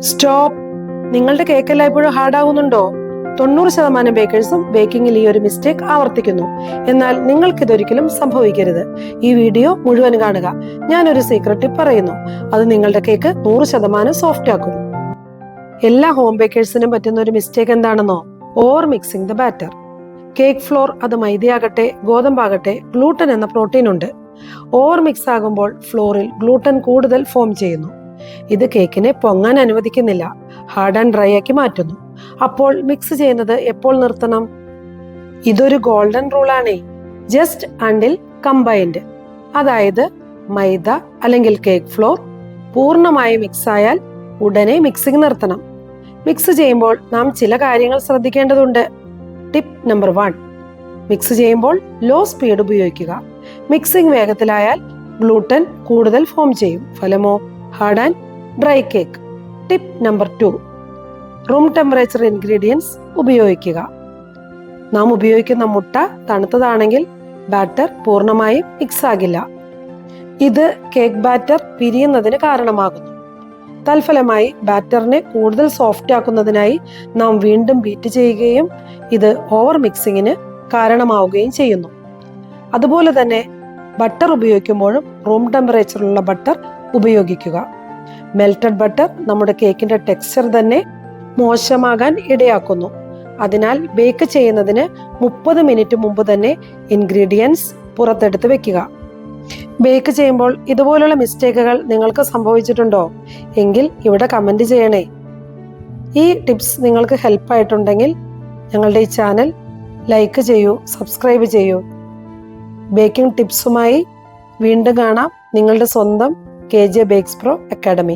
Stop. നിങ്ങളുടെ cake എല്ലായ്പ്പോഴും hard ആവുന്നുണ്ടോ? 90% ബേക്കേഴ്സും ബേക്കിംഗിൽ ഈ ഒരു മിസ്റ്റേക്ക് ആവർത്തിക്കുന്നു. എന്നാൽ നിങ്ങൾക്കിതൊരിക്കലും സംഭവിക്കരുത്. ഈ വീഡിയോ മുഴുവൻ കാണുക. ഞാനൊരു സീക്രട്ട് ടിപ്പ് പറയുന്നു. അത് നിങ്ങളുടെ കേക്ക് 100% സോഫ്റ്റ് ആക്കും. എല്ലാ ഹോം ബേക്കേഴ്സിനും പറ്റുന്ന ഒരു മിസ്റ്റേക്ക് എന്താണെന്നോ? Over mixing the batter. Cake floor, അത് മൈദയാകട്ടെ ഗോതമ്പാകട്ടെ, ഗ്ലൂട്ടൻ എന്ന പ്രോട്ടീൻ ഉണ്ട്. ഓവർ മിക്സ് ആകുമ്പോൾ ഫ്ലോറിൽ ഗ്ലൂട്ടൻ കൂടുതൽ ഫോം ചെയ്യുന്നു. ഇത് കേക്കിനെ പൊങ്ങാൻ അനുവദിക്കുന്നില്ല, ഹാർഡ് ആൻഡ് ഡ്രൈ ആക്കി മാറ്റുന്നു. അപ്പോൾ മിക്സ് ചെയ്യുന്നത് എപ്പോൾ നിർത്തണം? ഇതൊരു ഗോൾഡൻ റൂളാണേ. Just until combined. അതായത് മൈദ അല്ലെങ്കിൽ കേക്ക് ഫ്ലോർ പൂർണ്ണമായി മിക്സ് ആയാൽ ഉടനെ മിക്സിംഗ് നിർത്തണം. മിക്സ് ചെയ്യുമ്പോൾ നാം ചില കാര്യങ്ങൾ ശ്രദ്ധിക്കേണ്ടതുണ്ട്. ടിപ്പ് നമ്പർ 1: മിക്സ് ചെയ്യുമ്പോൾ ലോ സ്പീഡ് ഉപയോഗിക്കുക. മിക്സിംഗ് വേഗത്തിലായാൽ ഗ്ലൂട്ടൻ കൂടുതൽ ഫോം ചെയ്യും. ഫലമോ hard and dry cake. Tip number 2: room temperature ingredients ഉപയോഗിക്കുക. നാം ഉപയോഗിക്കുന്ന മുട്ട തണുത്തതാണെങ്കിൽ ബാറ്റർ പൂർണ്ണമായും മിക്സ് ആകില്ല. ഇത് കേക്ക് ബാറ്റർ പിരിയുന്നതിന് കാരണമാകുന്നു. തൽഫലമായി ബാറ്ററിനെ കൂടുതൽ സോഫ്റ്റ് ആക്കുന്നതിനായി നാം വീണ്ടും ബീറ്റ് ചെയ്യുകയും ഇത് ഓവർ മിക്സിങ്ങിന് കാരണമാവുകയും ചെയ്യുന്നു. അതുപോലെ തന്നെ ബട്ടർ ഉപയോഗിക്കുമ്പോഴും റൂം ടെമ്പറേച്ചറിലുള്ള ബട്ടർ ഉപയോഗിക്കുക. മെൽറ്റഡ് ബട്ടർ നമ്മുടെ കേക്കിന്റെ ടെക്സ്ചർ തന്നെ മോശമാകാൻ ഇടയാക്കുന്നു. അതിനാൽ ബേക്ക് ചെയ്യുന്നതിന് 30 മിനിറ്റ് മുമ്പ് തന്നെ ഇൻഗ്രീഡിയൻസ് പുറത്തെടുത്ത് വെക്കുക. ബേക്ക് ചെയ്യുമ്പോൾ ഇതുപോലുള്ള മിസ്റ്റേക്കുകൾ നിങ്ങൾക്ക് സംഭവിച്ചിട്ടുണ്ടോ? എങ്കിൽ ഇവിടെ കമന്റ് ചെയ്യണേ. ഈ ടിപ്സ് നിങ്ങൾക്ക് ഹെൽപ്പ് ആയിട്ടുണ്ടെങ്കിൽ ഞങ്ങളുടെ ഈ ചാനൽ ലൈക്ക് ചെയ്യൂ, സബ്സ്ക്രൈബ് ചെയ്യൂ. ബേക്കിംഗ് ടിപ്സുമായി വീണ്ടും കാണാം. നിങ്ങളുടെ സ്വന്തം KJ Bakes Pro Academy.